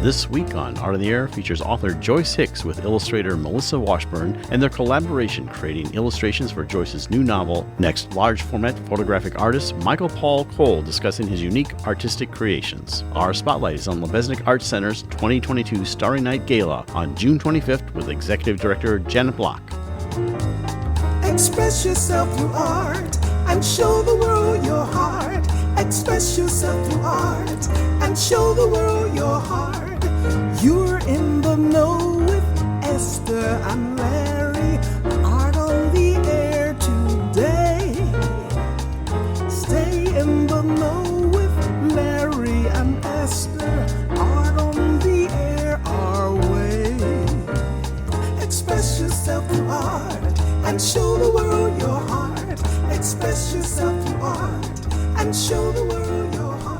This week on Art on the Air features author Joyce Hicks with illustrator Melissa Washburn and their collaboration creating illustrations for Joyce's new novel. Next, large format photographic artist Michael Paul Cole discussing his unique artistic creations. Our spotlight is on Lubeznik Art Center's 2022 Starry Night Gala on June 25th with Executive Director Janet Bloch. Express yourself through art and show the world your heart. Express yourself through art and show the world your heart. You're in the know with Esther and Larry. Art on the air today. Stay in the know with Larry and Esther. Art on the air our way. Express yourself through art and show the world your heart. Express yourself through art and show the world your heart.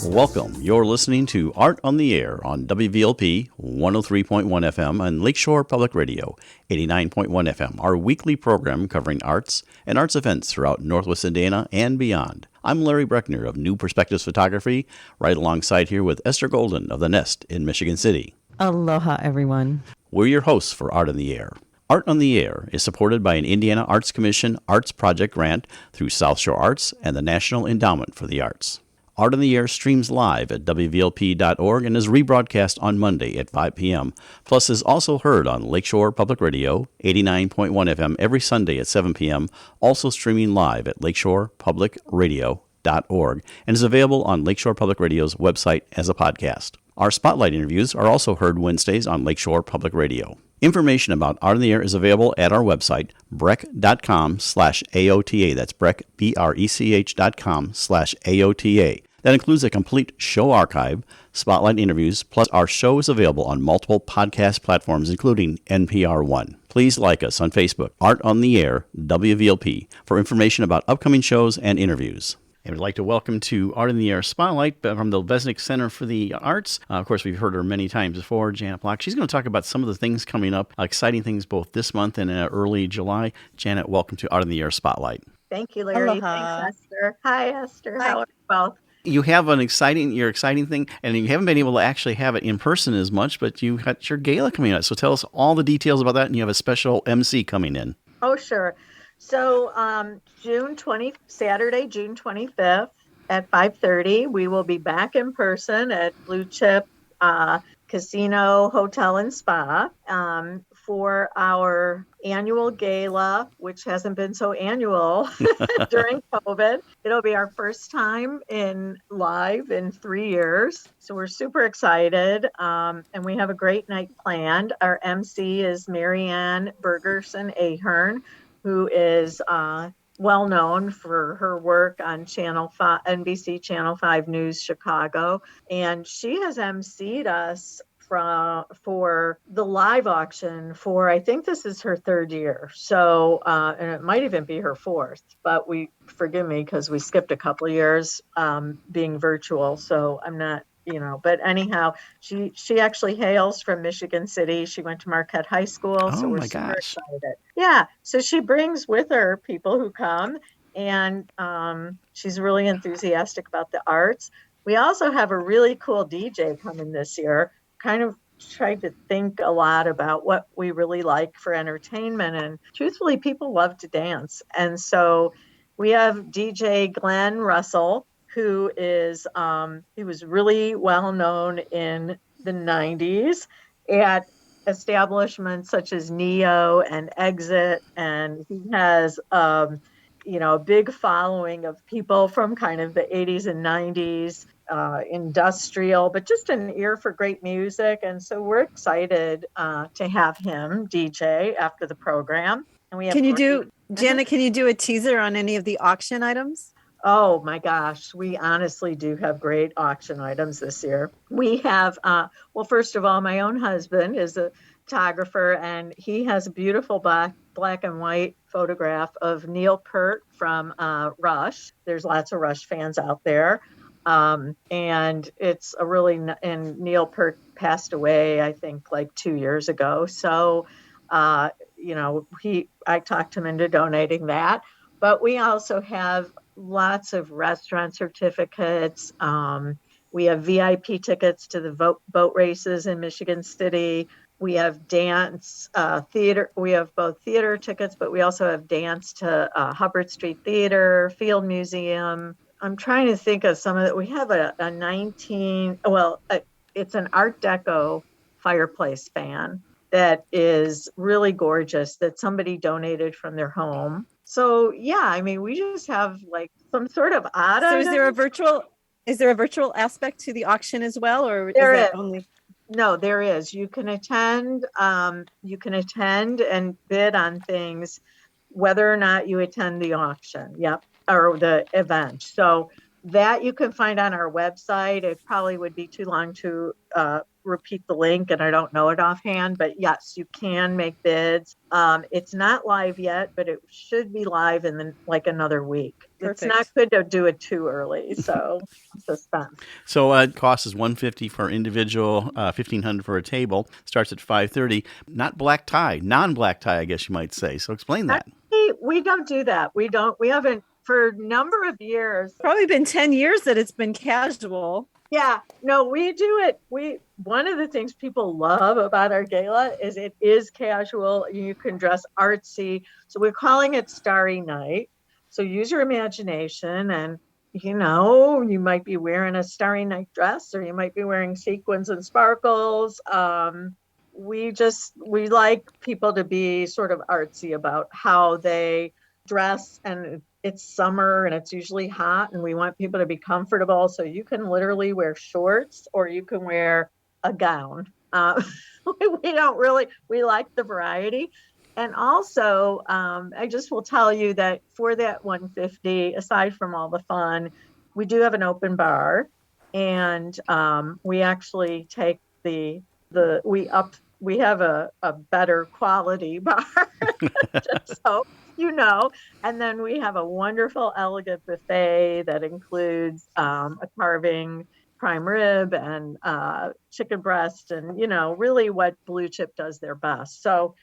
Welcome. You're listening to Art on the Air on WVLP 103.1 FM and Lakeshore Public Radio 89.1 FM, our weekly program covering arts and arts events throughout Northwest Indiana and beyond. I'm Larry Breckner of New Perspectives Photography, right alongside here with Esther Golden of The Nest in Michigan City. Aloha, everyone. We're your hosts for Art on the Air. Art on the Air is supported by an Indiana Arts Commission Arts Project grant through South Shore Arts and the National Endowment for the Arts. Art on the Air streams live at WVLP.org and is rebroadcast on Monday at 5 p.m. Plus is also heard on Lakeshore Public Radio, 89.1 FM every Sunday at 7 p.m., also streaming live at lakeshorepublicradio.org and is available on Lakeshore Public Radio's website as a podcast. Our spotlight interviews are also heard Wednesdays on Lakeshore Public Radio. Information about Art on the Air is available at our website, brech.com/AOTA. That's Brech, BRECH.com/AOTA. That includes a complete show archive, spotlight interviews, plus our show is available on multiple podcast platforms, including NPR One. Please like us on Facebook, Art on the Air, WVLP, for information about upcoming shows and interviews. And we'd like to welcome to Art in the Air Spotlight from the Lubeznik Center for the Arts. Of course, we've heard her many times before, Janet Bloch. She's going to talk about some of the things coming up, exciting things both this month and early July. Janet, welcome to Art in the Air Spotlight. Thank you, Larry. Aloha. Thanks, Esther. Hi, Esther. Hi. How are you both? You have your exciting thing, and you haven't been able to actually have it in person as much, but you got your gala coming up. So tell us all the details about that, and you have a special MC coming in. Oh, sure. So Saturday, June 25th at 5:30, we will be back in person at Blue Chip Casino, Hotel, and Spa for our annual gala, which hasn't been so annual during COVID. It'll be our first time live in 3 years. So we're super excited. And we have a great night planned. Our MC is Marianne Bergerson Ahern, who is well known for her work on NBC Channel 5 News Chicago. And she has MC'd us for the live auction for, I think this is her third year. So, and it might even be her fourth, but forgive me because we skipped a couple of years being virtual. So I'm not, but anyhow, she actually hails from Michigan City. She went to Marquette High School. So we're super excited. Yeah. So she brings with her people who come, and she's really enthusiastic about the arts. We also have a really cool DJ coming this year. Kind of tried to think a lot about what we really like for entertainment, and truthfully, people love to dance. And so we have DJ Glenn Russell, who is he was really well known in the 90s at establishments such as Neo and Exit, and he has a big following of people from kind of the 80s and 90s. Industrial, but just an ear for great music. And so we're excited to have him DJ after the program. And we have Janet, can you do a teaser on any of the auction items? Oh my gosh, we honestly do have great auction items this year. We have, first of all, my own husband is a photographer, and he has a beautiful black and white photograph of Neil Peart from Rush. There's lots of Rush fans out there. And it's and Neil Peart passed away, I think, like 2 years ago. So, I talked him into donating that. But we also have lots of restaurant certificates, We have VIP tickets to the boat races in Michigan City. We have dance, theater. We have both theater tickets, but we also have dance to Hubbard Street Theater, Field Museum. I'm trying to think of some of it. We have it's an Art Deco fireplace fan that is really gorgeous that somebody donated from their home. So yeah, I mean, we just have like some sort of odd. So is there a virtual aspect to the auction as well, or There is that is. only? No, there is. You can attend and bid on things, whether or not you attend the auction. Yep. Or the event. So that you can find on our website. It probably would be too long to repeat the link, and I don't know it offhand, but yes, you can make bids. It's not live yet, but it should be live in another week. Perfect. It's not good to do it too early, so suspense. So cost is $150 for individual, $1,500 for a table. Starts at 5:30. Not black tie, non-black tie, I guess you might say. So explain that. We don't do that. We haven't for a number of years. Probably been 10 years that it's been casual. Yeah, no, we do it. One of the things people love about our gala is it is casual. You can dress artsy. So we're calling it Starry Night. So use your imagination, and you might be wearing a Starry Night dress, or you might be wearing sequins and sparkles. We like people to be sort of artsy about how they dress, and it's summer and it's usually hot, and we want people to be comfortable. So you can literally wear shorts or you can wear a gown. We like the variety. And also, I just will tell you that for that $150, aside from all the fun, we do have an open bar, and we actually take we have a better quality bar, just so you know. And then we have a wonderful, elegant buffet that includes a carving, prime rib, and chicken breast, and really what Blue Chip does their best. So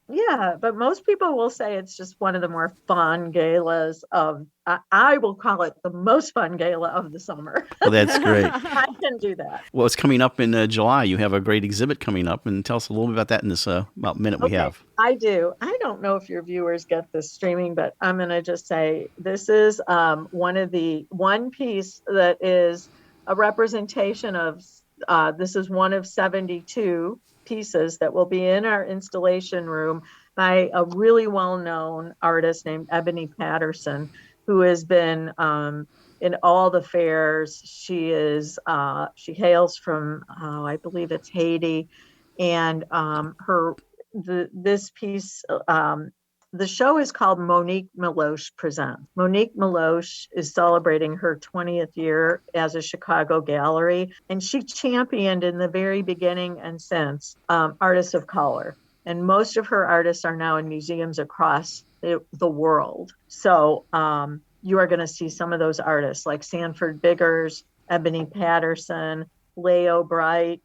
yeah, but most people will say it's just one of the more fun galas I will call it the most fun gala of the summer. Well, that's great. I can do that. Well, it's coming up in July. You have a great exhibit coming up, and tell us a little bit about that in this minute we have. I do. I don't know if your viewers get this streaming, but I'm going to just say this is one piece that is a representation of, this is one of 72 pieces that will be in our installation room by a really well-known artist named Ebony Patterson, who has been in all the fairs. She hails from, I believe it's Haiti, and this piece, the show is called Monique Meloche Presents. Monique Meloche is celebrating her 20th year as a Chicago gallery, and she championed in the very beginning and since artists of color. And most of her artists are now in museums across the world. So you are going to see some of those artists like Sanford Biggers, Ebony Patterson, Leo Bright,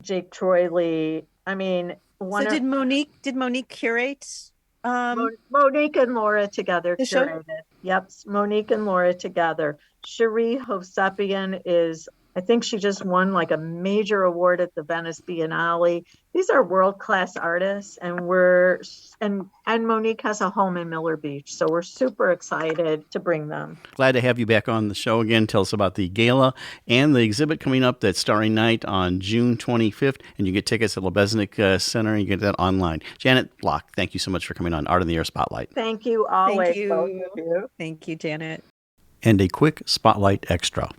Jake Troy Lee. I mean, did Monique curate? Monique and Laura together curated. Yep, Monique and Laura together. Cherie Hovsepian I think she just won like a major award at the Venice Biennale. These are world-class artists, and and Monique has a home in Miller Beach, so we're super excited to bring them. Glad to have you back on the show again. Tell us about the gala and the exhibit coming up that's Starry Night on June 25th, and you get tickets at Lubeznik Center, and you get that online. Janet Bloch, thank you so much for coming on Art in the Air Spotlight. Thank you always, Thank you. both of you. Thank you, Janet. And a quick Spotlight Extra.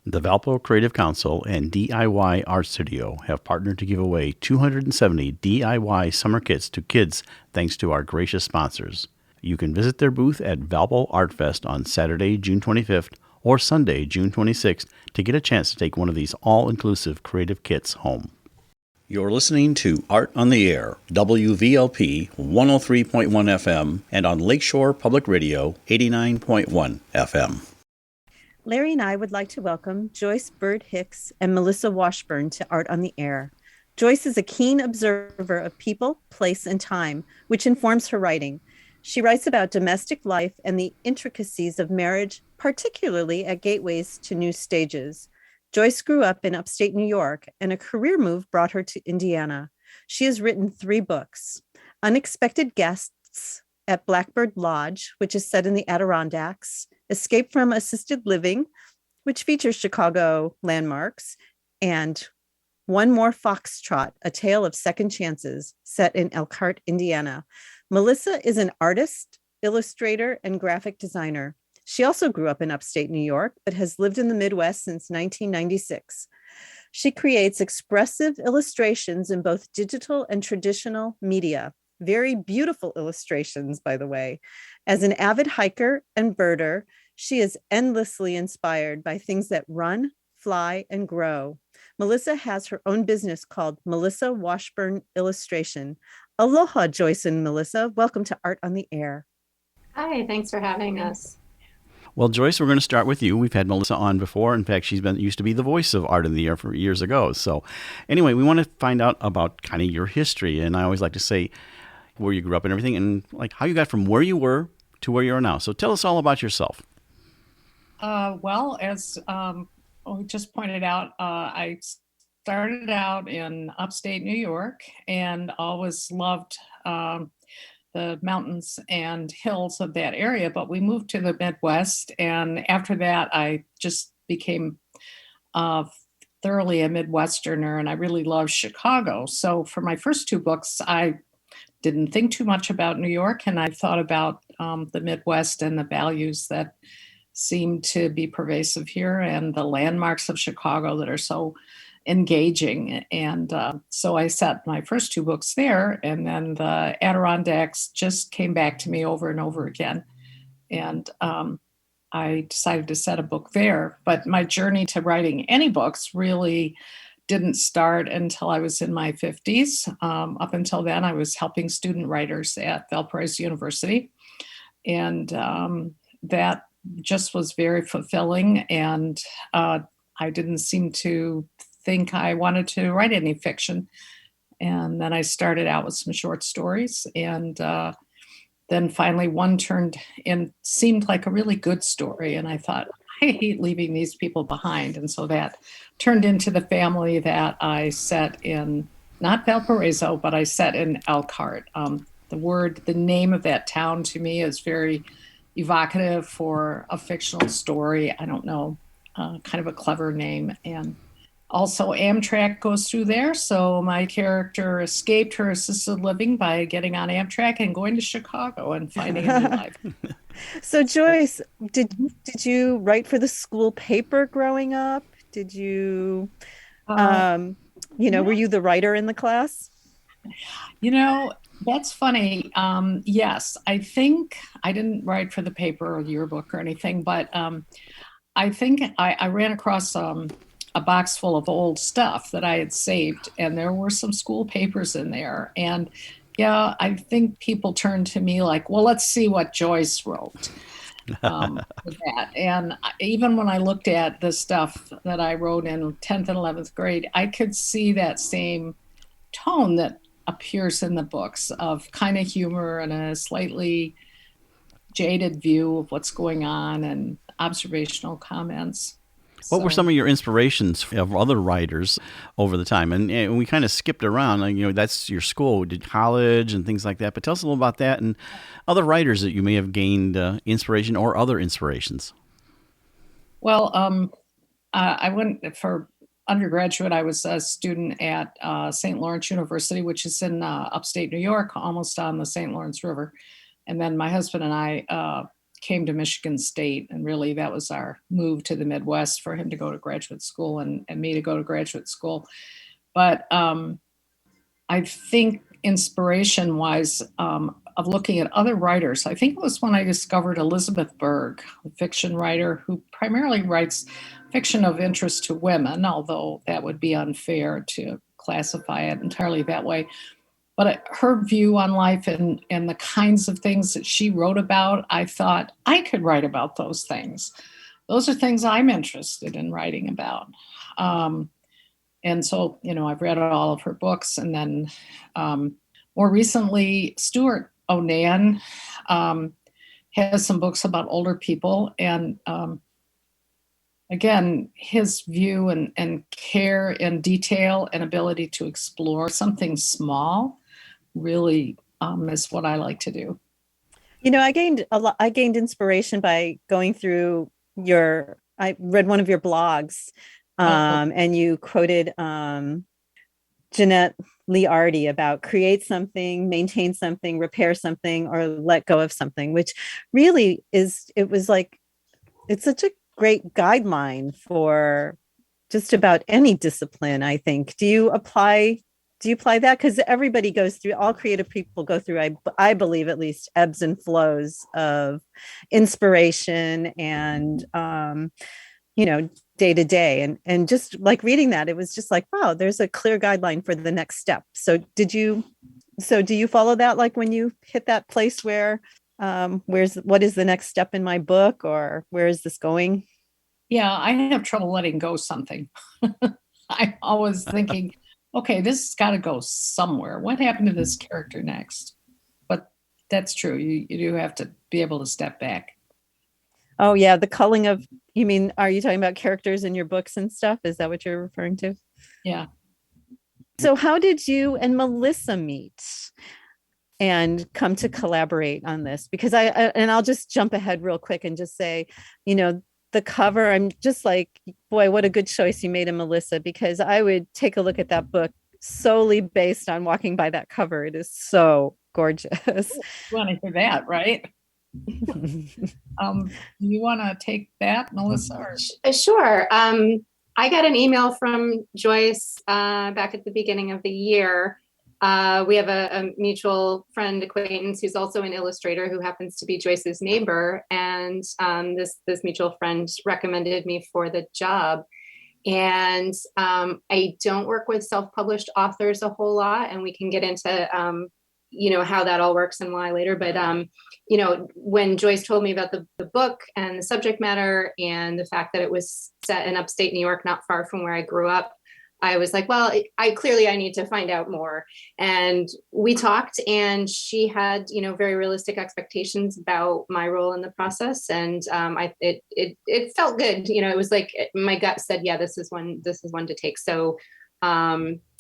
The Valpo Creative Council and DIY Art Studio have partnered to give away 270 DIY summer kits to kids thanks to our gracious sponsors. You can visit their booth at Valpo Art Fest on Saturday, June 25th or Sunday, June 26th to get a chance to take one of these all-inclusive creative kits home. You're listening to Art on the Air, WVLP 103.1 FM and on Lakeshore Public Radio 89.1 FM. Larry and I would like to welcome Joyce Hicks and Melissa Washburn to Art on the Air. Joyce is a keen observer of people, place, and time, which informs her writing. She writes about domestic life and the intricacies of marriage, particularly at gateways to new stages. Joyce grew up in upstate New York, and a career move brought her to Indiana. She has written 3 books: Unexpected Guests at Blackbird Lodge, which is set in the Adirondacks; Escape from Assisted Living, which features Chicago landmarks; and One More Foxtrot, A Tale of Second Chances, set in Elkhart, Indiana. Melissa is an artist, illustrator, and graphic designer. She also grew up in upstate New York, but has lived in the Midwest since 1996. She creates expressive illustrations in both digital and traditional media. Very beautiful illustrations, by the way. As an avid hiker and birder, she is endlessly inspired by things that run, fly, and grow. Melissa has her own business called Melissa Washburn Illustration. Aloha, Joyce and Melissa. Welcome to Art on the Air. Hi, thanks for having us. Well, Joyce, we're going to start with you. We've had Melissa on before. In fact, she's used to be the voice of Art in the Air for years ago. So anyway, we want to find out about kind of your history. And I always like to say where you grew up and everything, and like how you got from where you were to where you are now. So tell us all about yourself. Well, as we just pointed out, I started out in upstate New York and always loved the mountains and hills of that area, but we moved to the Midwest, and after that I just became thoroughly a Midwesterner, and I really loved Chicago. So for my first 2 books, I didn't think too much about New York, and I thought about the Midwest and the values that seem to be pervasive here and the landmarks of Chicago that are so engaging. And so I set my first 2 books there, and then the Adirondacks just came back to me over and over again. And I decided to set a book there. But my journey to writing any books really didn't start until I was in my 50s. Up until then, I was helping student writers at Valparaiso University. And that just was very fulfilling. And I didn't seem to think I wanted to write any fiction. And then I started out with some short stories, and then finally one turned and seemed like a really good story. And I thought, I hate leaving these people behind. And so that turned into the family that I set in, not Valparaiso, but I set in Elkhart. The name of that town to me is very evocative for a fictional story. I don't know, kind of a clever name. And also, Amtrak goes through there, so my character escaped her assisted living by getting on Amtrak and going to Chicago and finding a new life. So, Joyce, did you write for the school paper growing up? Did you, were you the writer in the class? That's funny. Yes, I think I didn't write for the paper or yearbook or anything, but I think I ran across a box full of old stuff that I had saved, and there were some school papers in there. And yeah, I think people turned to me like, well, let's see what Joyce wrote with that. And even when I looked at the stuff that I wrote in 10th and 11th grade, I could see that same tone that appears in the books of kind of humor and a slightly jaded view of what's going on and observational comments. What were some of your inspirations of other writers over the time? And we kind of skipped around. That's your school, did college and things like that. But tell us a little about that and other writers that you may have gained inspiration or other inspirations. Well, I went for undergraduate. I was a student at St. Lawrence University, which is in upstate New York, almost on the St. Lawrence River. And then my husband and I came to Michigan State, and really that was our move to the Midwest for him to go to graduate school and me to go to graduate school. But I think inspiration-wise, of looking at other writers, I think it was when I discovered Elizabeth Berg, a fiction writer who primarily writes fiction of interest to women, although that would be unfair to classify it entirely that way. But her view on life and the kinds of things that she wrote about, I thought I could write about those things. Those are things I'm interested in writing about. And so, I've read all of her books. And then more recently, Stuart Onan has some books about older people, and again, his view and care and detail and ability to explore something small really is what I like to do. I gained inspiration by going through I read one of your blogs, and you quoted Janet Bloch about create something, maintain something, repair something, or let go of something, which really it's such a great guideline for just about any discipline, I think. Do you apply that? Because everybody goes through, all creative people go through, I believe, at least ebbs and flows of inspiration and, day to day. And just like reading that, it was just like, wow, there's a clear guideline for the next step. So do you follow that? Like when you hit that place where, what is the next step in my book, or where is this going? Yeah, I have trouble letting go something. I'm always thinking, okay, this has got to go somewhere. What happened to this character next? But that's true. You do have to be able to step back. Oh yeah, the culling of, are you talking about characters in your books and stuff? Is that what you're referring to? Yeah. So how did you and Melissa meet and come to collaborate on this? Because I'll just jump ahead real quick and just say, the cover, I'm just like, boy, what a good choice you made in Melissa, because I would take a look at that book solely based on walking by that cover. It is so gorgeous. You want to hear that, right? You want to take that, Melissa? Or? Sure. I got an email from Joyce back at the beginning of the year. We have a mutual friend acquaintance who's also an illustrator who happens to be Joyce's neighbor. And this mutual friend recommended me for the job. And I don't work with self-published authors a whole lot, and we can get into how that all works and why later. But when Joyce told me about the book and the subject matter and the fact that it was set in upstate New York, not far from where I grew up, I was like, well, I need to find out more. And we talked, and she had, very realistic expectations about my role in the process. And it felt good. It was like my gut said, yeah, this is one to take. So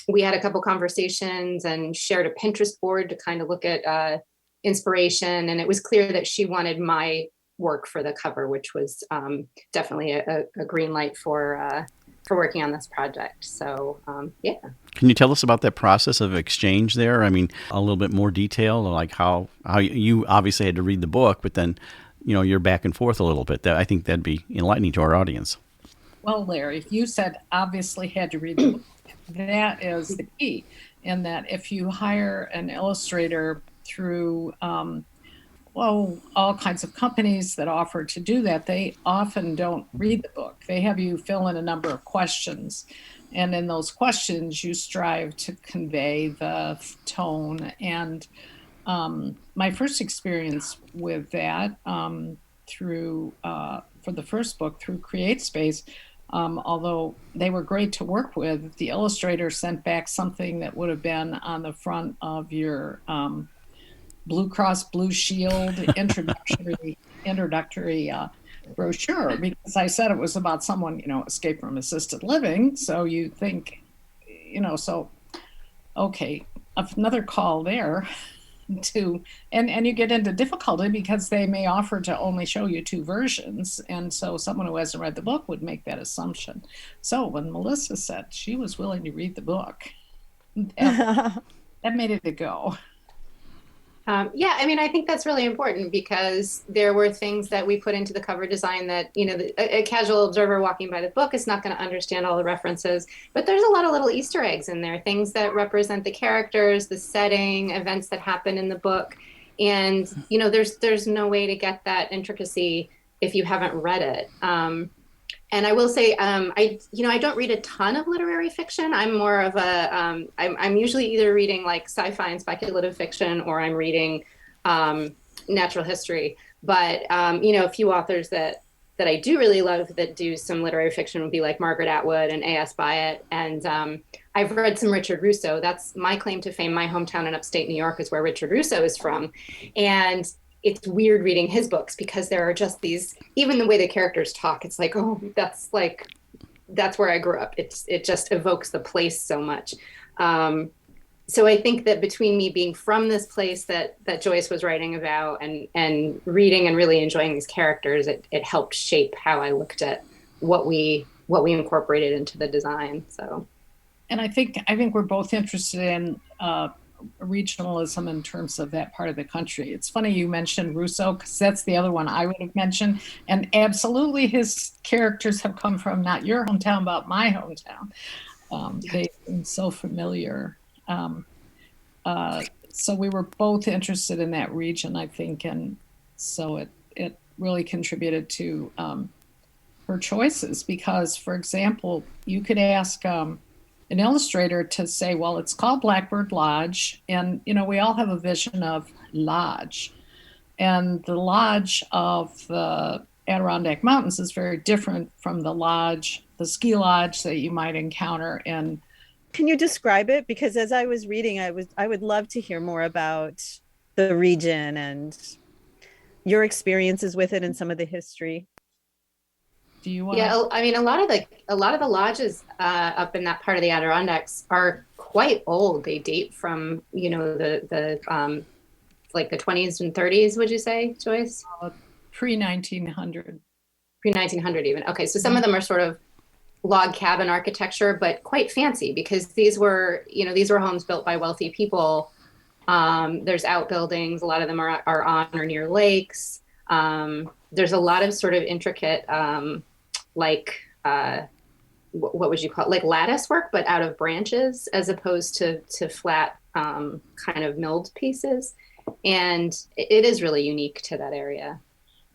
we had a couple conversations and shared a Pinterest board to kind of look at inspiration. And it was clear that she wanted my work for the cover, which was definitely a green light for working on this project. So, yeah. Can you tell us about that process of exchange there? I mean, a little bit more detail, like how you obviously had to read the book, but then, you're back and forth a little bit. I think that'd be enlightening to our audience. Well, Larry, you said obviously had to read the book. That is the key, in that if you hire an illustrator through all kinds of companies that offer to do that, they often don't read the book. They have you fill in a number of questions. And in those questions, you strive to convey the tone. And my first experience with that for the first book through CreateSpace, although they were great to work with, the illustrator sent back something that would have been on the front of your Blue Cross Blue Shield introductory brochure, because I said it was about someone, escaped from assisted living. So you think, okay, another call there and you get into difficulty because they may offer to only show you two versions. And so someone who hasn't read the book would make that assumption. So when Melissa said she was willing to read the book, that made it a go. I think that's really important, because there were things that we put into the cover design that, a casual observer walking by the book is not going to understand all the references, but there's a lot of little Easter eggs in there, things that represent the characters, the setting, events that happen in the book. And, there's no way to get that intricacy if you haven't read it. And I will say, I don't read a ton of literary fiction. I'm more of I'm usually either reading like sci-fi and speculative fiction, or I'm reading natural history. But, a few authors that that I do really love that do some literary fiction would be like Margaret Atwood and A.S. Byatt. And I've read some Richard Russo. That's my claim to fame. My hometown in upstate New York is where Richard Russo is from. And it's weird reading his books because there are just these, even the way the characters talk, it's like, oh, that's where I grew up. It just evokes the place so much. So I think that between me being from this place that Joyce was writing about and reading and really enjoying these characters, it helped shape how I looked at what we incorporated into the design. So, and I think we're both interested in regionalism in terms of that part of the country. It's funny you mentioned Russo, because that's the other one I would have mentioned. And absolutely, his characters have come from not your hometown, but my hometown. They've been so familiar. So we were both interested in that region, I think, and so it really contributed to her choices. Because, for example, you could ask an illustrator to say, well, it's called Blackbird Lodge, and we all have a vision of lodge, and the lodge of the Adirondack Mountains is very different from the ski lodge that you might encounter in. Can you describe it? Because as I was reading, I would love to hear more about the region and your experiences with it and some of the history. Do you want? Yeah, I mean, a lot of the lodges up in that part of the Adirondacks are quite old. They date from the like the 20s and 30s. Would you say, Joyce? Pre-1900. Pre-1900 even. Okay, so some of them are sort of log cabin architecture, but quite fancy because these were homes built by wealthy people. There's outbuildings. A lot of them are on or near lakes. There's a lot of sort of intricate, what would you call it? Like lattice work, but out of branches as opposed to flat kind of milled pieces. And it is really unique to that area.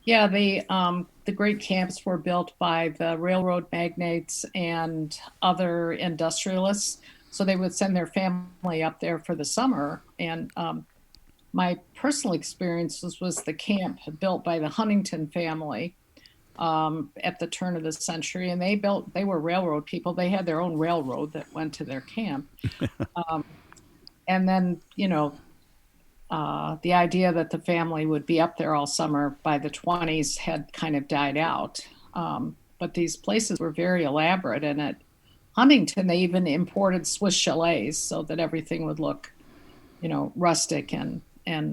Yeah, the great camps were built by the railroad magnates and other industrialists. So they would send their family up there for the summer. And my personal experience was the camp built by the Huntington family at the turn of the century. And they were railroad people. They had their own railroad that went to their camp. And then, the idea that the family would be up there all summer by the 20s had kind of died out. But these places were very elaborate. And at Huntington, they even imported Swiss chalets so that everything would look, rustic and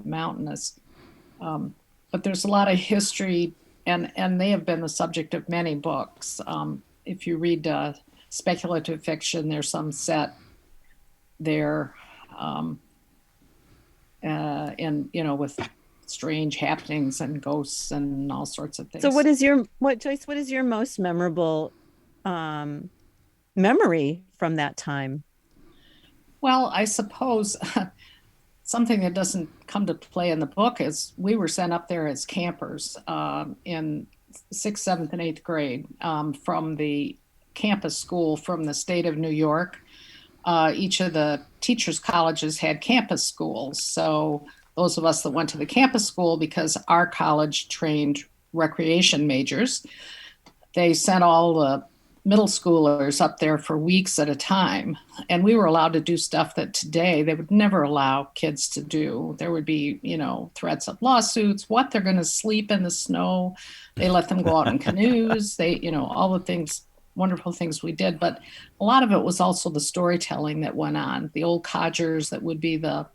mountainous. But there's a lot of history, and they have been the subject of many books. If you read speculative fiction, there's some set there. And with strange happenings and ghosts and all sorts of things. So Joyce, what is your most memorable memory from that time? Well, I suppose something that doesn't come to play in the book is we were sent up there as campers in 6th, 7th, and 8th grade from the campus school from the state of New York. Each of the teachers' colleges had campus schools. So those of us that went to the campus school, because our college trained recreation majors, they sent all the middle schoolers up there for weeks at a time. And we were allowed to do stuff that today they would never allow kids to do. There would be, threats of lawsuits, what they're going to sleep in the snow. They let them go out in canoes. They, all the things, wonderful things we did, but a lot of it was also the storytelling that went on. The old codgers that would be the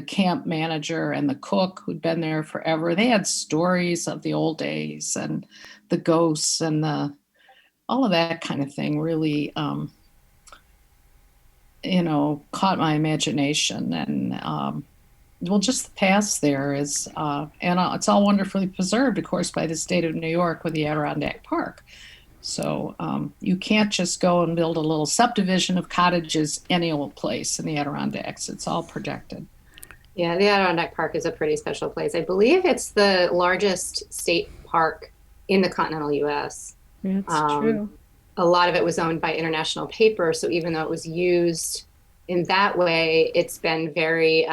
camp manager and the cook who'd been there forever. They had stories of the old days and the ghosts and all of that kind of thing really, caught my imagination. And just the past there is, and it's all wonderfully preserved, of course, by the state of New York with the Adirondack Park. So you can't just go and build a little subdivision of cottages any old place in the Adirondacks. It's all protected. Yeah, the Adirondack Park is a pretty special place. I believe it's the largest state park in the continental U.S. That's true. A lot of it was owned by International Paper. So even though it was used in that way, it's been very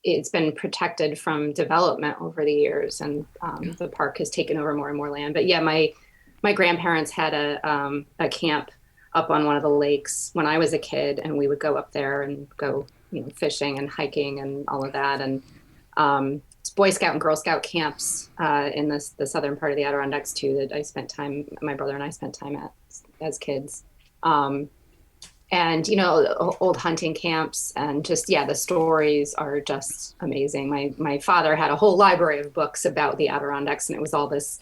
it's been protected from development over the years, and the park has taken over more and more land. But yeah, my grandparents had a camp up on one of the lakes when I was a kid, and we would go up there and go, fishing and hiking and all of that. And Boy Scout and Girl Scout camps in the southern part of the Adirondacks too, that my brother and I spent time at as kids. And, old hunting camps, and just, the stories are just amazing. My father had a whole library of books about the Adirondacks, and it was all this,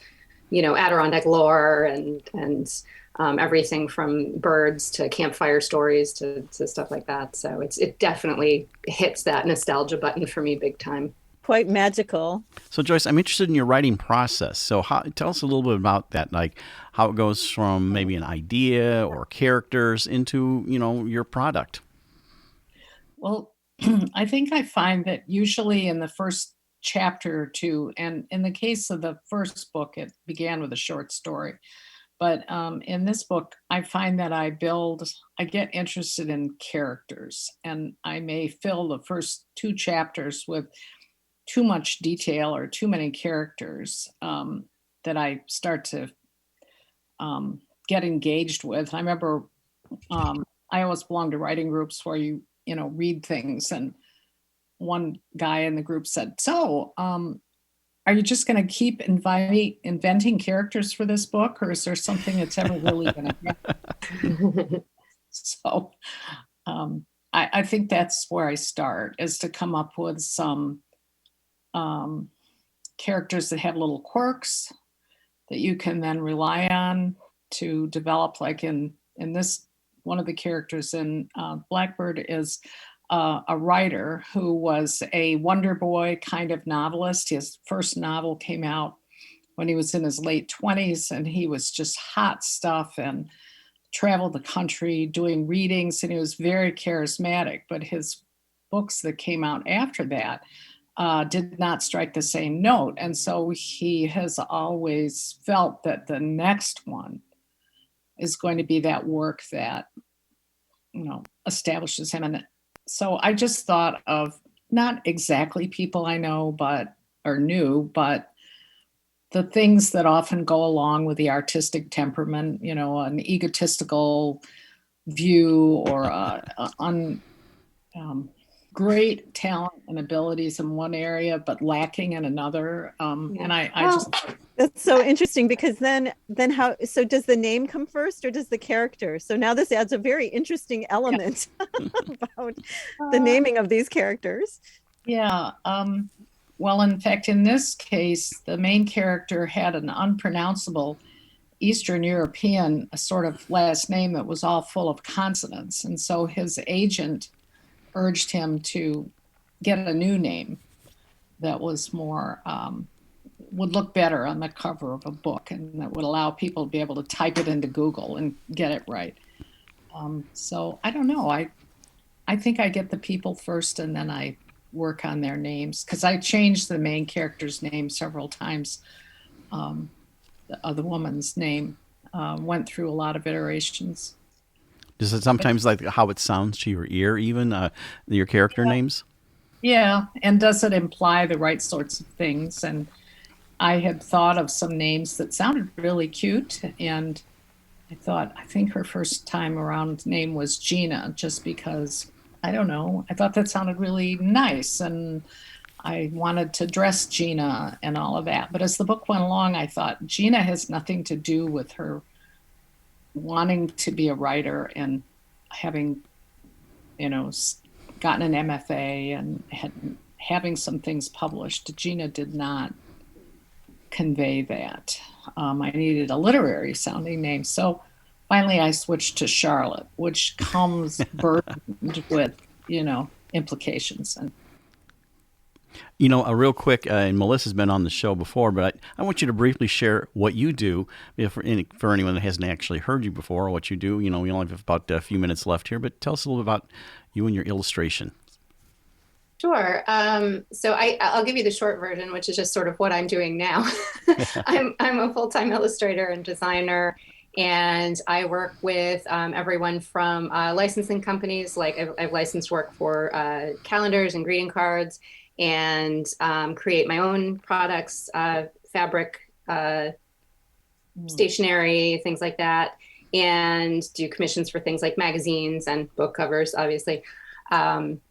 Adirondack lore and everything from birds to campfire stories to stuff like that. So it definitely hits that nostalgia button for me big time. Quite magical. So Joyce, I'm interested in your writing process. So tell us a little bit about that, like how it goes from maybe an idea or characters into, your product. Well, I think I find that usually in the first chapter or two, and in the case of the first book, it began with a short story. But in this book, I find that I get interested in characters, and I may fill the first two chapters with too much detail or too many characters that I start to get engaged with. I remember I always belonged to writing groups where you read things, and one guy in the group said, so are you just going to keep inventing characters for this book, or is there something that's ever really going to happen? So I think that's where I start, is to come up with some characters that have little quirks that you can then rely on to develop. Like in this, one of the characters in Blackbird is a writer who was a Wonder Boy kind of novelist. His first novel came out when he was in his late 20s, and he was just hot stuff and traveled the country doing readings, and he was very charismatic. But his books that came out after that did not strike the same note. And so he has always felt that the next one is going to be that work that, establishes him. And so I just thought of not exactly people I know or knew, but the things that often go along with the artistic temperament, an egotistical view or great talent and abilities in one area, but lacking in another. And I just... That's so interesting, because then so does the name come first or does the character? So now this adds a very interesting element about the naming of these characters. Yeah. Well, in fact, in this case, the main character had an unpronounceable Eastern European sort of last name that was all full of consonants. And so his agent urged him to get a new name that was more, would look better on the cover of a book, and that would allow people to be able to type it into Google and get it right. So I don't know. I think I get the people first, and then I work on their names, because I changed the main character's name several times. The woman's name went through a lot of iterations. Does it sometimes like how it sounds to your ear, even your character names? Yeah, and does it imply the right sorts of things? And I had thought of some names that sounded really cute, and I think her first time around name was Gina, just because, I don't know, I thought that sounded really nice, and I wanted to dress Gina and all of that. But as the book went along, I thought Gina has nothing to do with her wanting to be a writer and having, gotten an MFA and having some things published. Gina did not convey that. I needed a literary sounding name. So finally I switched to Charlotte, which comes burdened with, implications. And a real quick, and Melissa's been on the show before, but I want you to briefly share what you do, for anyone that hasn't actually heard you before, or what you do. We only have about a few minutes left here, but tell us a little bit about you and your illustration. Sure. So I'll give you the short version, which is just sort of what I'm doing now. I'm a full-time illustrator and designer, and I work with everyone from licensing companies. Like I've licensed work for calendars and greeting cards, and create my own products, fabric, stationery, things like that, and do commissions for things like magazines and book covers, obviously. And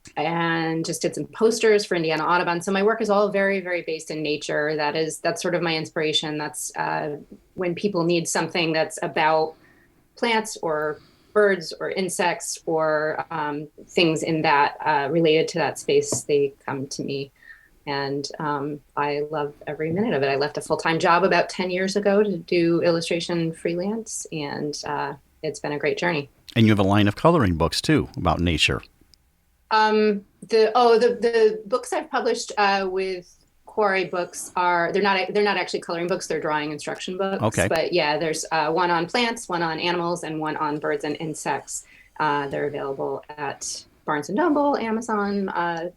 just did some posters for Indiana Audubon. So my work is all very, very based in nature. That's sort of my inspiration. That's when people need something that's about plants or birds or insects or things in that related to that space, they come to me. And I love every minute of it. I left a full-time job about 10 years ago to do illustration freelance, and it's been a great journey. And you have a line of coloring books too about nature. The books I've published with Quarry Books they're not actually coloring books, they're drawing instruction books. Okay. But yeah, there's one on plants, one on animals, and one on birds and insects. They're available at Barnes & Noble, Amazon,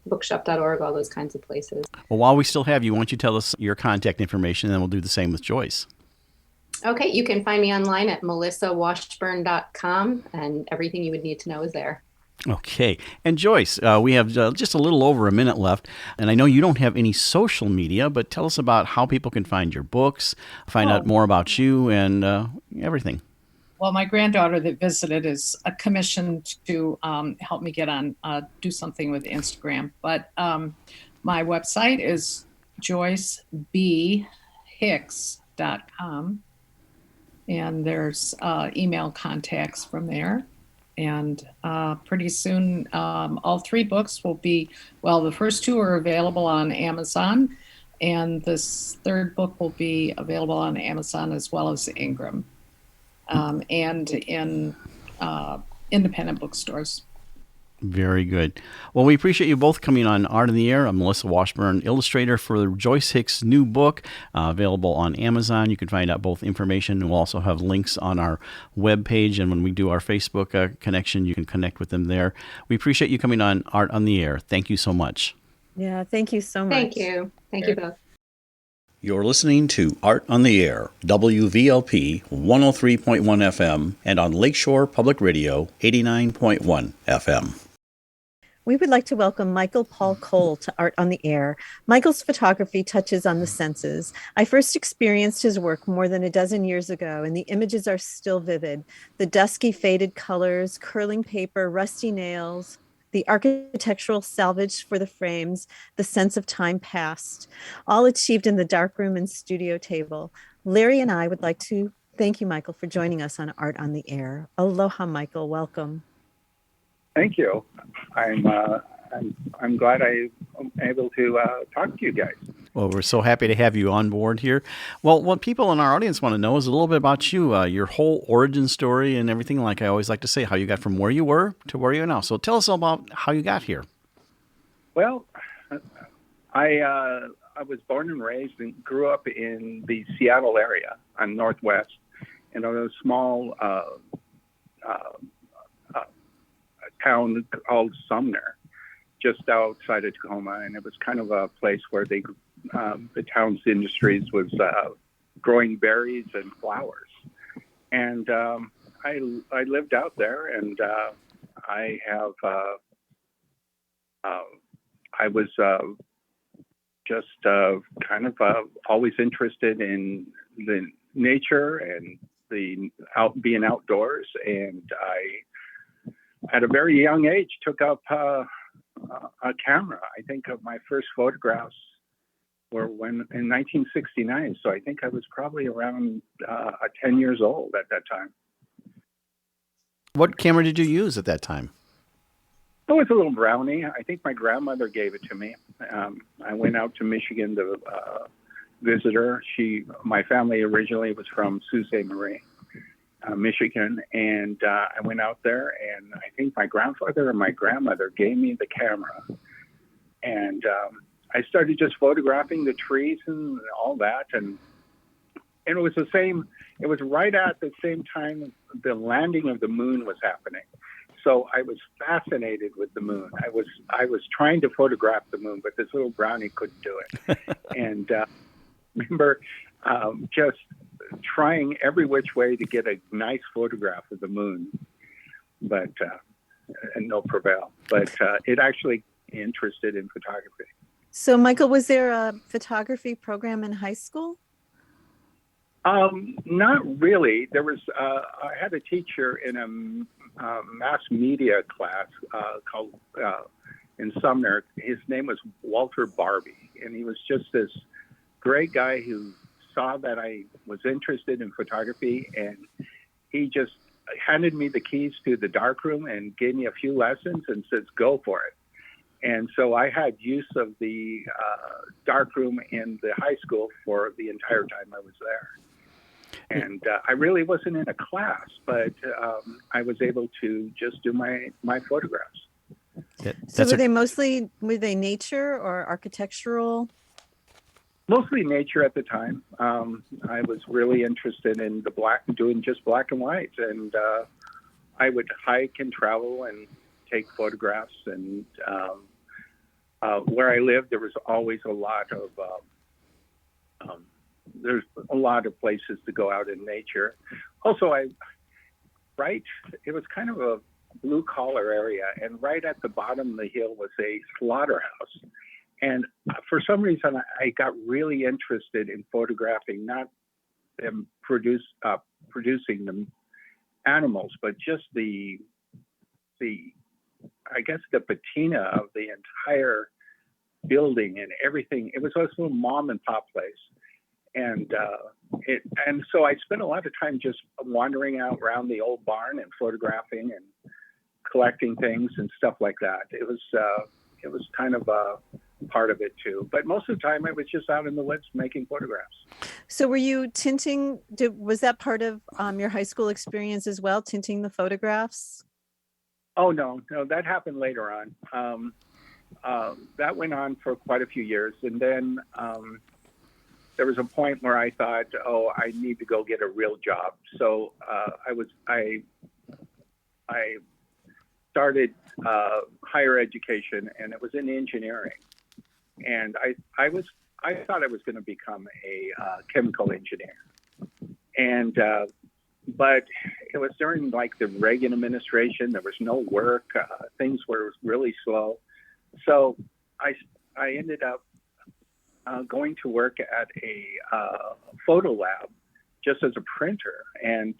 bookshop.org, all those kinds of places. Well, while we still have you, why don't you tell us your contact information, and then we'll do the same with Joyce. Okay, you can find me online at melissawashburn.com, and everything you would need to know is there. Okay. And Joyce, we have just a little over a minute left, and I know you don't have any social media, but tell us about how people can find your books, find out more about you, and everything. Well, my granddaughter that visited is commissioned to help me get on, do something with Instagram. But my website is joycebhicks.com. And there's email contacts from there. And pretty soon, all three books will be, the first two are available on Amazon. And this third book will be available on Amazon as well as Ingram. And in independent bookstores. Very good. Well, we appreciate you both coming on Art in the Air. I'm Melissa Washburn, illustrator for Joyce Hicks' new book, available on Amazon. You can find out both information. We'll also have links on our webpage, and when we do our Facebook connection, you can connect with them there. We appreciate you coming on Art on the Air. Thank you so much. Yeah, thank you so much. Thank you. Thank you both. You're listening to Art on the Air, WVLP 103.1 FM, and on Lakeshore Public Radio 89.1 FM. We would like to welcome Michael Paul Cole to Art on the Air. Michael's photography touches on the senses. I first experienced his work more than a dozen years ago, and the images are still vivid. The dusky, faded colors, curling paper, rusty nails, the architectural salvage for the frames, the sense of time past, all achieved in the darkroom and studio table. Larry and I would like to thank you, Michael, for joining us on Art on the Air. Aloha, Michael. Welcome. Thank you. I'm glad I'm able to talk to you guys. Well, we're so happy to have you on board here. Well, what people in our audience want to know is a little bit about you, your whole origin story and everything. Like I always like to say, how you got from where you were to where you are now. So tell us about how you got here. Well, I was born and raised and grew up in the Seattle area. I'm Northwest, in a small town called Sumner, just outside of Tacoma, and it was kind of a place where the town's industries was growing berries and flowers. And I lived out there, and I was just kind of always interested in the nature and being outdoors, and I at a very young age took up a camera. I think of my first photographs were in 1969. So I think I was probably around 10 years old at that time. What camera did you use at that time? It was a little Brownie. I think my grandmother gave it to me. I went out to Michigan to visit her. My family originally was from Sault Ste. Marie, Michigan, and I went out there, and I think my grandfather and my grandmother gave me the camera, and I started just photographing the trees and all that, and it was the same. It was right at the same time the landing of the moon was happening, so I was fascinated with the moon. I was trying to photograph the moon, but this little Brownie couldn't do it, and remember just trying every which way to get a nice photograph of the moon, but and no prevail. But it actually interested in photography. So, Michael, was there a photography program in high school? Not really. There was, I had a teacher in a mass media class called in Sumner. His name was Walter Barbie, and he was just this great guy who saw that I was interested in photography, and he just handed me the keys to the darkroom and gave me a few lessons and says, go for it. And so I had use of the darkroom in the high school for the entire time I was there. And I really wasn't in a class, but I was able to just do my photographs. So were they nature or architectural? Mostly nature at the time. I was really interested in doing just black and white, and I would hike and travel and take photographs. And where I lived, there was always a lot of there's a lot of places to go out in nature. Also, it was kind of a blue collar area, and right at the bottom of the hill was a slaughterhouse. And for some reason, I got really interested in photographing not them producing the animals, but just the I guess the patina of the entire building and everything. It was a little mom and pop place. And so I spent a lot of time just wandering out around the old barn and photographing and collecting things and stuff like that. It was kind of a part of it too. But most of the time I was just out in the woods making photographs. So were you tinting? Was that part of your high school experience as well, tinting the photographs? Oh, no, that happened later on. That went on for quite a few years. And then there was a point where I thought, I need to go get a real job. So I started higher education, and it was in engineering. And I thought I was going to become a chemical engineer. And but it was during like the Reagan administration. There was no work. Things were really slow. So I ended up going to work at a photo lab just as a printer, and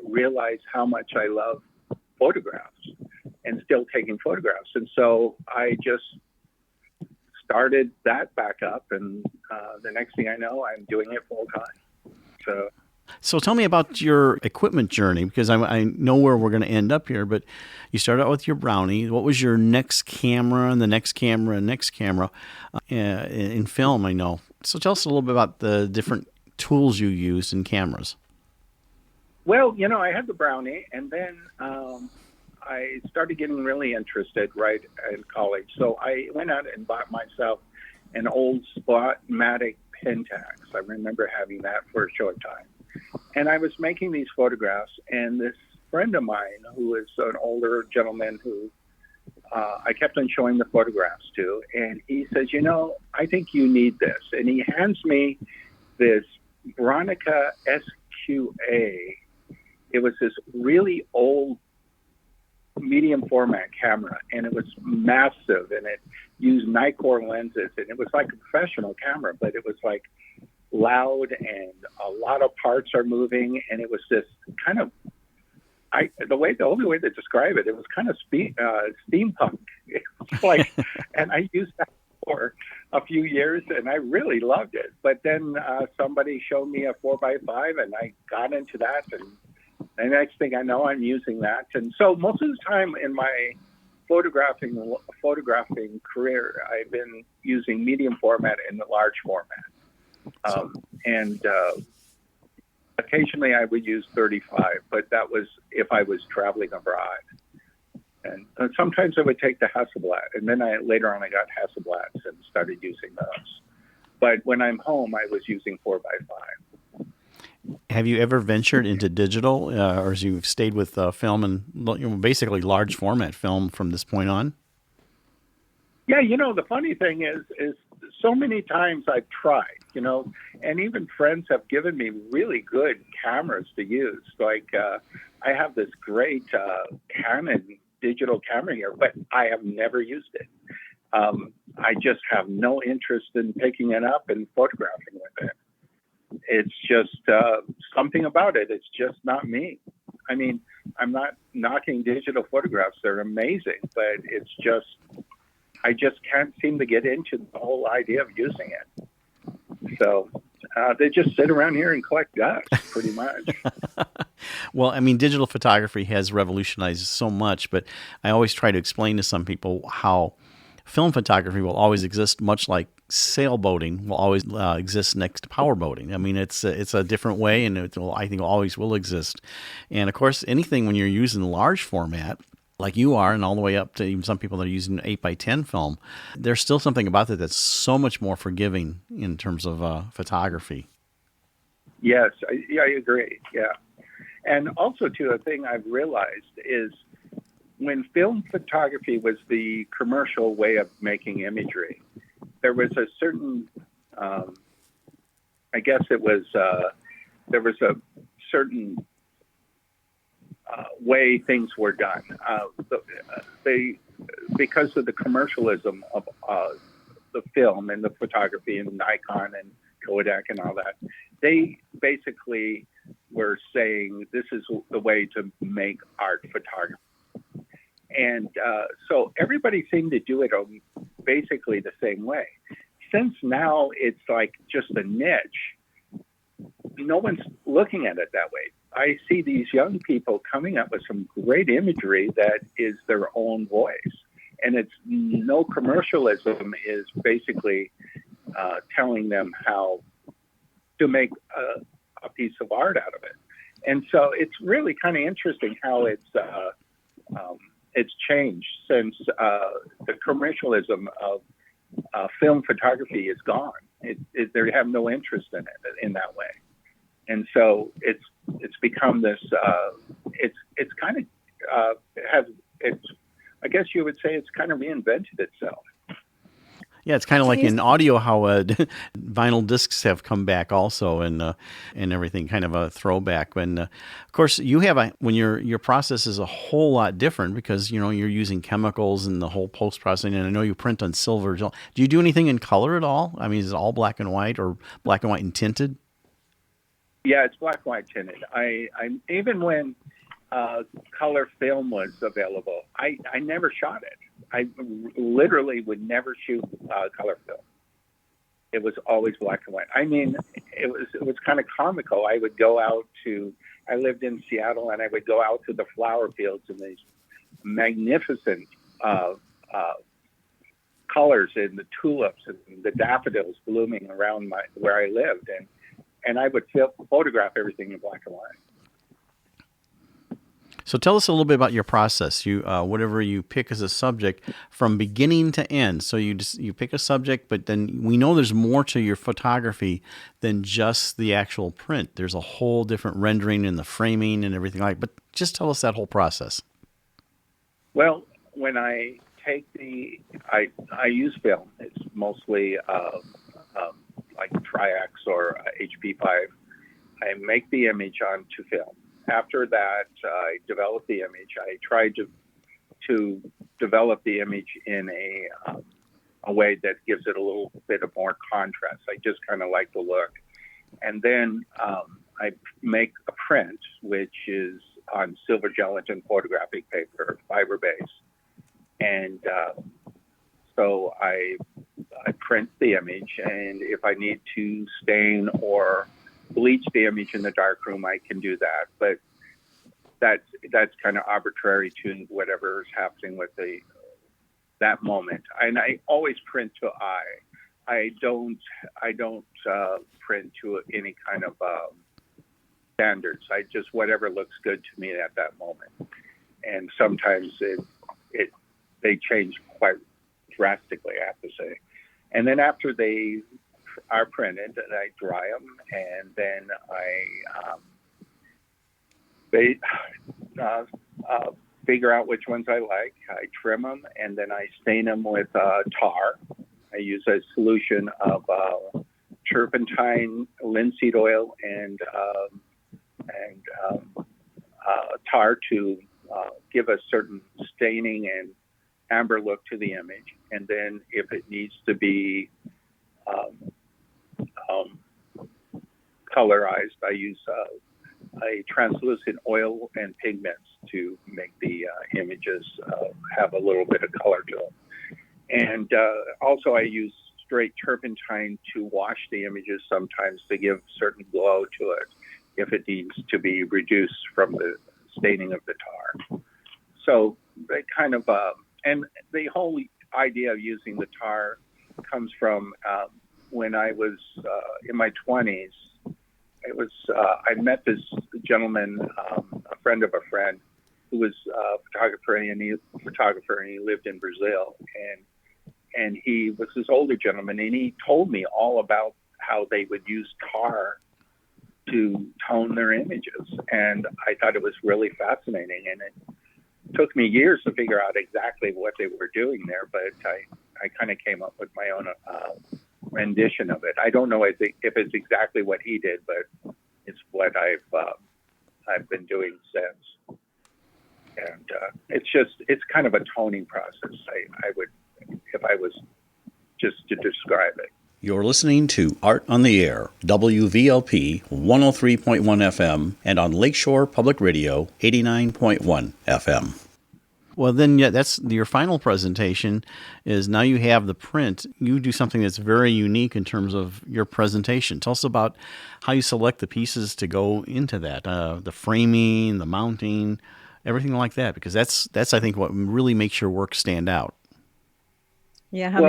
realized how much I love photographs and still taking photographs. And so I just started that back up, and the next thing I know, I'm doing it full time. So tell me about your equipment journey, because I know where we're going to end up here, but you started out with your Brownie. What was your next camera and the next camera and next camera in film, I know. So tell us a little bit about the different tools you used in cameras. Well, I had the Brownie, and then I started getting really interested right in college. So I went out and bought myself an old Spotmatic Pentax. I remember having that for a short time. And I was making these photographs, and this friend of mine, who is an older gentleman who I kept on showing the photographs to, and he says, I think you need this. And he hands me this Bronica SQA. It was this really old medium format camera, and it was massive, and it used Nikkor lenses, and it was like a professional camera, but it was like loud, and a lot of parts are moving, and it was this kind of the only way to describe it, it was kind of steampunk. It was like, and I used that for a few years, and I really loved it. But then somebody showed me a 4x5, and I got into that, and the next thing I know, I'm using that. And so most of the time in my photographing career, I've been using medium format and the large format. And occasionally I would use 35, but that was if I was traveling abroad. And sometimes I would take the Hasselblad, and then later on I got Hasselblads and started using those. But when I'm home, I was using 4x5. Have you ever ventured into digital, or as you've stayed with film and basically large format film from this point on? Yeah, the funny thing is so many times I've tried, and even friends have given me really good cameras to use. Like I have this great Canon digital camera here, but I have never used it. I just have no interest in picking it up and photographing with it. It's just something about it. It's just not me. I mean, I'm not knocking digital photographs. They're amazing, but it's just, I just can't seem to get into the whole idea of using it. So they just sit around here and collect dust, pretty much. Well, I mean, digital photography has revolutionized so much, but I always try to explain to some people how film photography will always exist, much like sailboating will always exist next to powerboating. I mean, it's a different way, and I think it always will exist. And of course, anything when you're using large format, like you are, and all the way up to even some people that are using 8x10 film, there's still something about it that's so much more forgiving in terms of photography. Yes, I agree. Yeah. And also, too, a thing I've realized is when film photography was the commercial way of making imagery, there was a certain, I guess it was, there was a certain way things were done. Because of the commercialism of the film and the photography and Nikon and Kodak and all that, they basically were saying this is the way to make art photography. And so everybody seemed to do it basically the same way. Since now it's like just a niche, no one's looking at it that way. I see these young people coming up with some great imagery that is their own voice. And it's no commercialism is basically telling them how to make a piece of art out of it. And so it's really kind of interesting how it's changed since the commercialism of film photography is gone. They have no interest in it in that way. And so it's become this, it's kind of, I guess you would say it's kind of reinvented itself. Yeah, it's kind of like in audio how vinyl discs have come back also, and everything, kind of a throwback. And of course, you have when your process is a whole lot different because you're using chemicals and the whole post processing. And I know you print on silver. Do you do anything in color at all? I mean, is it all black and white or black and white and tinted? Yeah, it's black and white tinted. I even when color film was available, I never shot it. I literally would never shoot color film. It was always black and white. I mean, it was kind of comical. I would go out I lived in Seattle, and I would go out to the flower fields and these magnificent colors in the tulips and the daffodils blooming around where I lived, and I would photograph everything in black and white. So tell us a little bit about your process. You whatever you pick as a subject from beginning to end. So you pick a subject, but then we know there's more to your photography than just the actual print. There's a whole different rendering and the framing and everything like. But just tell us that whole process. Well, when I take I use film. It's mostly like Tri-X or HP5. I make the image onto film. After that, I develop the image. I try to develop the image in a way that gives it a little bit of more contrast. I just kind of like the look. And then I make a print, which is on silver gelatin photographic paper, fiber base. And so I print the image, and if I need to stain or bleach the image in the darkroom, I can do that, but that's kind of arbitrary to whatever is happening with that moment. And I always print to eye. I don't print to any kind of standards. I just whatever looks good to me at that moment. And sometimes they change quite drastically, I have to say. And then after they are printed, and I dry them, and then I figure out which ones I like. I trim them, and then I stain them with tar. I use a solution of turpentine, linseed oil, and tar to give a certain staining and amber look to the image. And then if it needs to be colorized, I use a translucent oil and pigments to make the images have a little bit of color to them. And also I use straight turpentine to wash the images sometimes to give certain glow to it if it needs to be reduced from the staining of the tar. So they kind of, and the whole idea of using the tar comes from when I was in my 20s. It was, I met this gentleman, a friend of a friend, who was a photographer, and he lived in Brazil. And he was this older gentleman, and he told me all about how they would use tar to tone their images. And I thought it was really fascinating. And it took me years to figure out exactly what they were doing there, but I kind of came up with my own rendition of it. I don't know if it's exactly what he did, but it's what I've been doing since. And it's kind of a toning process. I would, if I was just to describe it. You're listening to Art on the Air, WVLP 103.1 FM, and on Lakeshore Public Radio 89.1 FM. Well, then, yeah, that's your final presentation. Is now you have the print. You do something that's very unique in terms of your presentation. Tell us about how you select the pieces to go into that, the framing, the mounting, everything like that, because that's I think what really makes your work stand out. Yeah,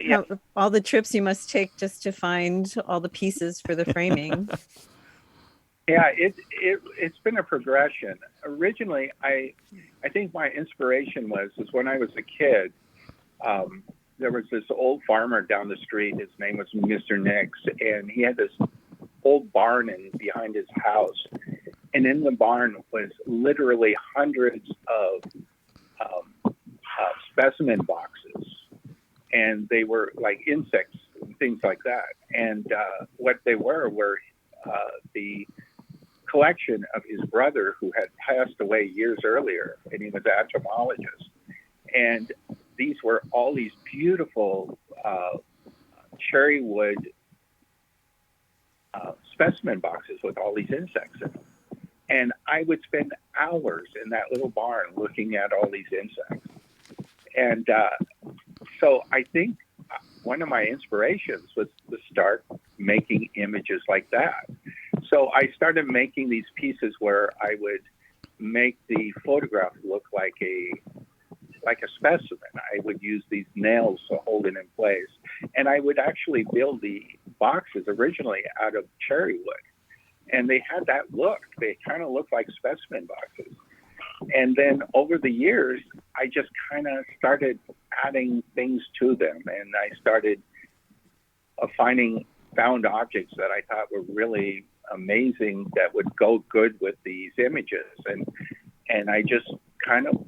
Yeah. all the trips you must take just to find all the pieces for the framing. Yeah, it's been a progression. Originally, I think my inspiration was when I was a kid. There was this old farmer down the street. His name was Mr. Nix, and he had this old barn behind his house. And in the barn was literally hundreds of specimen boxes, and they were like insects and things like that. And what they were the collection of his brother, who had passed away years earlier, and he was an entomologist. And these were all these beautiful cherry wood specimen boxes with all these insects in them. And I would spend hours in that little barn looking at all these insects. And so I think one of my inspirations was to start making images like that. So I started making these pieces where I would make the photograph look like a specimen. I would use these nails to hold it in place. And I would actually build the boxes originally out of cherry wood. And they had that look. They kind of looked like specimen boxes. And then over the years, I just kind of started adding things to them. And I started found objects that I thought were really amazing that would go good with these images. And I just kind of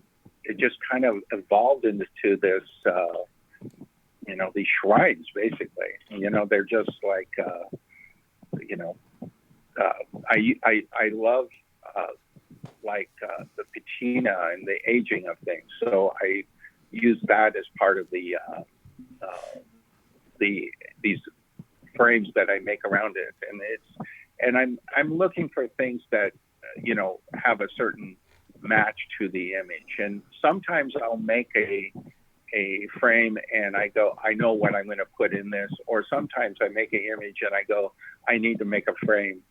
evolved into this, these shrines, basically. They're just like, I love the patina and the aging of things. So I use that as part of these frames that I make around it. And I'm looking for things that, have a certain match to the image. And sometimes I'll make a frame and I go, I know what I'm going to put in this. Or sometimes I make an image and I go, I need to make a frame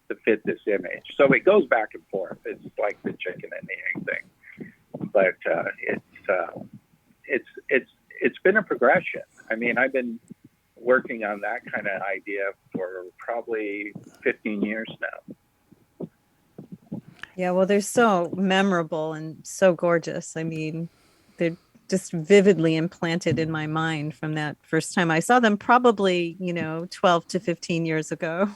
to fit this image. So it goes back and forth. It's like the chicken and the egg thing. But it's been a progression. I mean, I've been working on that kind of idea for probably 15 years now. Yeah, well, they're so memorable and so gorgeous. I mean, they're just vividly implanted in my mind from that first time I saw them, probably, 12 to 15 years ago.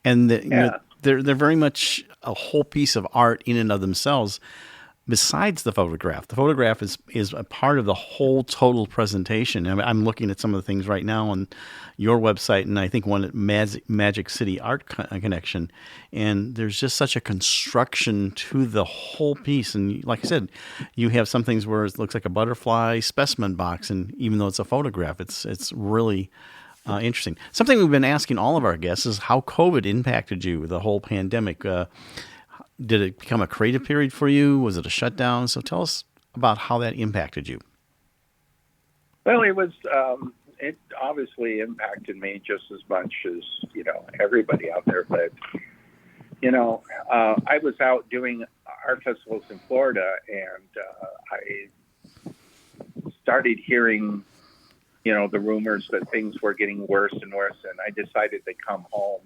And they're very much a whole piece of art in and of themselves. besides the photograph. The photograph is a part of the whole total presentation. I'm looking at some of the things right now on your website, and I think one at Magic City Art Connection, and there's just such a construction to the whole piece. And like I said, you have some things where it looks like a butterfly specimen box, and even though it's a photograph, it's really interesting. Something we've been asking all of our guests is how COVID impacted you, the whole pandemic. Did it become a creative period for you? Was it a shutdown? So tell us about how that impacted you. Well, it obviously impacted me just as much as, everybody out there. But, I was out doing art festivals in Florida, and I started hearing, the rumors that things were getting worse and worse. And I decided to come home.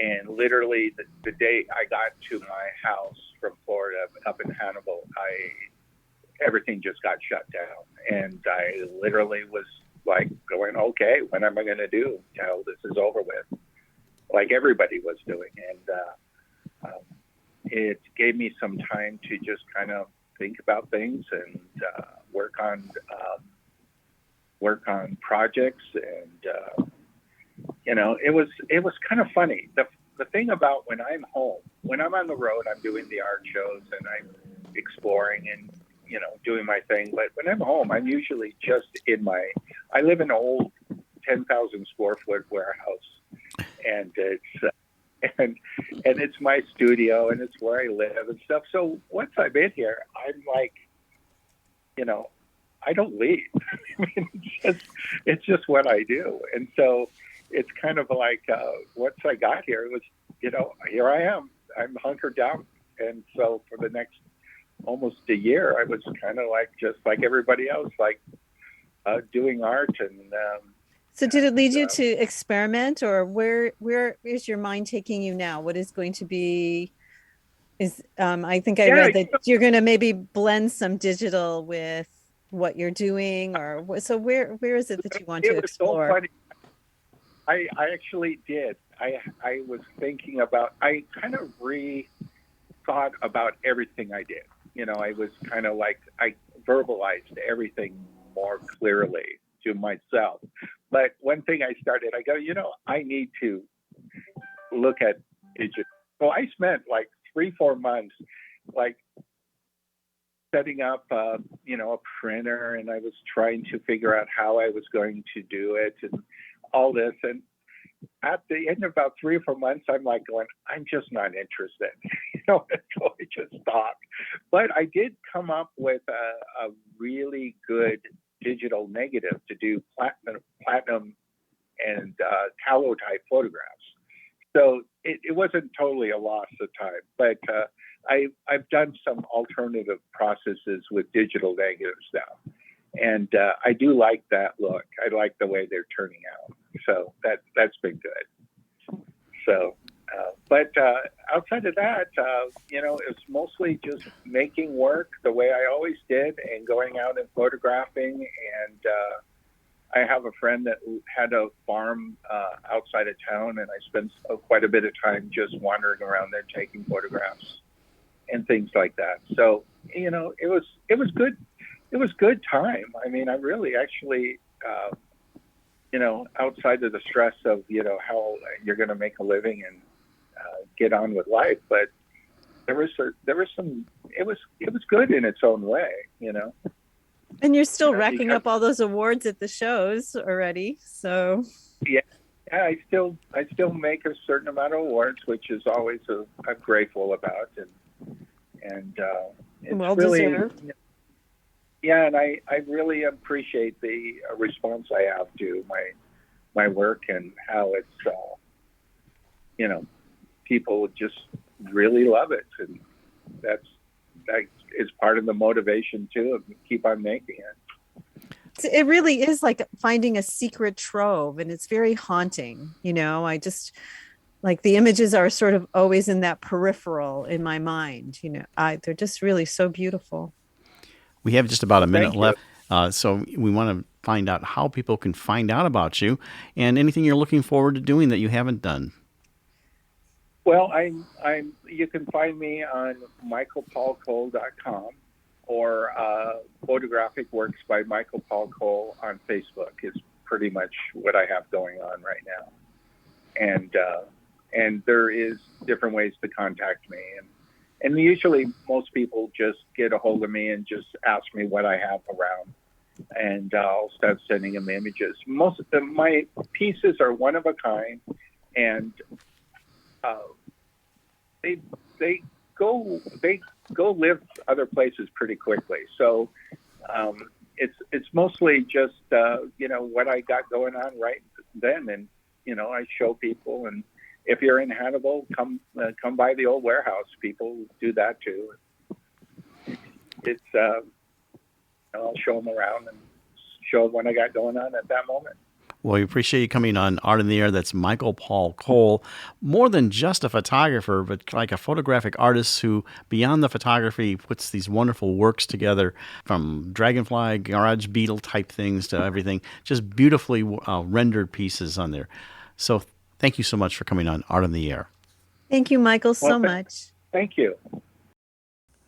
And literally the day I got to my house from Florida up in Hannibal, everything just got shut down. And I literally was like going, okay, when am I going to do till this is over with? Like everybody was doing. And it gave me some time to just kind of think about things and work on projects. And it was kind of funny. The thing about when I'm home, when I'm on the road, I'm doing the art shows and I'm exploring and, doing my thing. But when I'm home, I'm usually just I live in an old 10,000 square foot warehouse, and it's my studio and it's where I live and stuff. So once I'm in here, I'm like, I don't leave. I mean, it's just what I do. And so it's kind of like once I got here, it was, here I am. I'm hunkered down. And so for the next almost a year, I was kind of like just like everybody else, like doing art. And so did it lead you to experiment, or where is your mind taking you now? What is going to be? I think I read that you're going to maybe blend some digital with what you're doing, or so where is it that you want to explore? So funny. I actually did. I was thinking about, I kind of thought about everything I did. I was kind of like, I verbalized everything more clearly to myself. But one thing I go, I need to look at digital. So I spent like 3-4 months, like setting up, a printer, and I was trying to figure out how I was going to do it and all this. And at the end of about 3 or 4 months, I'm like going, I'm just not interested. So I just stopped. But I did come up with a really good digital negative to do platinum and tallow type photographs. So it wasn't totally a loss of time, but I've done some alternative processes with digital negatives now. And I do like that look. I like the way they're turning out. So that's been good. So, but outside of that, it's mostly just making work the way I always did and going out and photographing. And I have a friend that had a farm outside of town, and I spent quite a bit of time just wandering around there taking photographs and things like that. So, it was good. It was good time. I mean, I really actually, outside of the stress of, how you're going to make a living and get on with life, but there was some, it was good in its own way, And you're still racking up all those awards at the shows already. So yeah, I still make a certain amount of awards, which is always I'm grateful about, and it's well really deserved. Yeah, and I really appreciate the response I have to my work and how it's people just really love it, and that is part of the motivation too of keep on making it. It really is like finding a secret trove, and it's very haunting. I just like the images are sort of always in that peripheral in my mind. They're just really so beautiful. We have just about a minute left, so we want to find out how people can find out about you and anything you're looking forward to doing that you haven't done. Well, you can find me on michaelpaulcole.com or Photographic Works by Michael Paul Cole on Facebook is pretty much what I have going on right now. And there is different ways to contact me. And usually most people just get a hold of me and just ask me what I have around. And I'll start sending them images. Most of my pieces are one of a kind, and they go live other places pretty quickly. So it's mostly just what I got going on right then, and I show people. And if you're in Hannibal, come by the old warehouse. People do that too. It's I'll show them around and show them what I got going on at that moment. Well, we appreciate you coming on Art in the Air. That's Michael Paul Cole. More than just a photographer, but like a photographic artist who, beyond the photography, puts these wonderful works together, from dragonfly, garage beetle type things to everything. Just beautifully rendered pieces on there. So thank you so much for coming on Art in the Air. Thank you, Michael, so much. Thank you.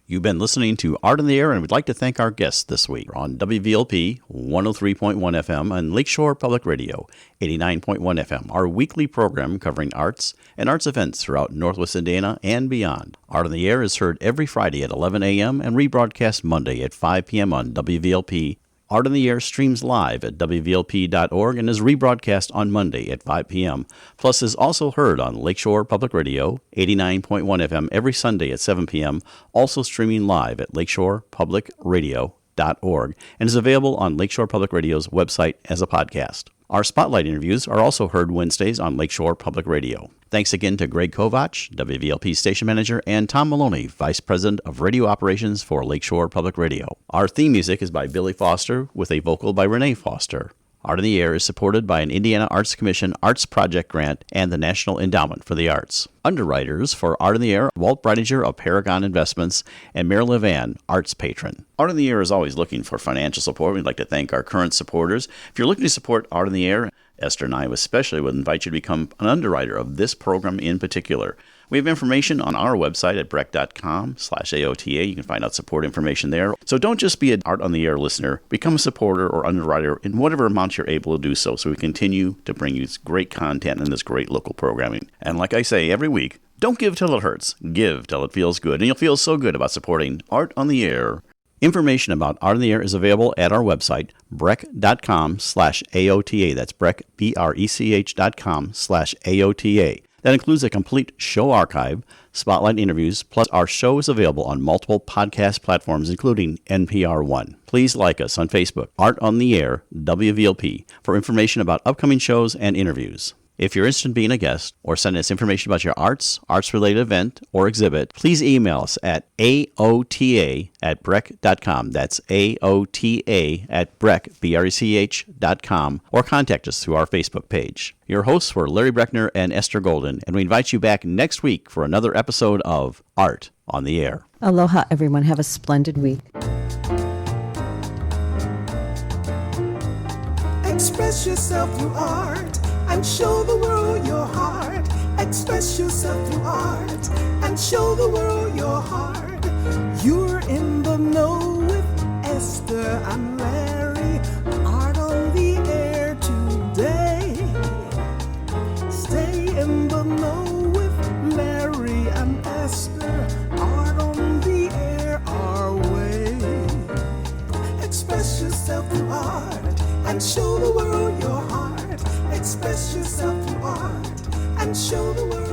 You've been listening to Art in the Air, and we'd like to thank our guests this week on WVLP 103.1 FM and Lakeshore Public Radio 89.1 FM, our weekly program covering arts and arts events throughout Northwest Indiana and beyond. Art in the Air is heard every Friday at 11 a.m. and rebroadcast Monday at 5 p.m. on WVLP. Art in the Air streams live at WVLP.org and is rebroadcast on Monday at 5 p.m. Plus is also heard on Lakeshore Public Radio, 89.1 FM every Sunday at 7 p.m., also streaming live at lakeshorepublicradio.org and is available on Lakeshore Public Radio's website as a podcast. Our spotlight interviews are also heard Wednesdays on Lakeshore Public Radio. Thanks again to Greg Kovach, WVLP station manager, and Tom Maloney, vice president of radio operations for Lakeshore Public Radio. Our theme music is by Billy Foster with a vocal by Renee Foster. Art in the Air is supported by an Indiana Arts Commission Arts Project Grant and the National Endowment for the Arts. Underwriters for Art in the Air, Walt Breidinger of Paragon Investments and Marilyn Van, Arts Patron. Art in the Air is always looking for financial support. We'd like to thank our current supporters. If you're looking to support Art in the Air, Esther and I especially would invite you to become an underwriter of this program in particular. We have information on our website at breck.com/AOTA. You can find out support information there. So don't just be an Art on the Air listener. Become a supporter or underwriter in whatever amount you're able to do so we continue to bring you this great content and this great local programming. And like I say every week, don't give till it hurts. Give till it feels good. And you'll feel so good about supporting Art on the Air. Information about Art in the Air is available at our website, breck.com/AOTA. That's Breck, BRECH.com/AOTA. That includes a complete show archive, spotlight interviews, plus our show is available on multiple podcast platforms, including NPR One. Please like us on Facebook, Art on the Air, WVLP, for information about upcoming shows and interviews. If you're interested in being a guest or sending us information about your arts-related event or exhibit, please email us at aota@breck.com. That's aota@breck, BRECH.com, or contact us through our Facebook page. Your hosts were Larry Breckner and Esther Golden, and we invite you back next week for another episode of Art on the Air. Aloha, everyone. Have a splendid week. Express yourself through art and show the world your heart. Express yourself through art and show the world your heart. You're in the know with Esther and Larry. Art on the Air today. Stay in the know with Larry and Esther. Art on the Air our way. Express yourself through art and show the world your heart. Express yourself through art and show the world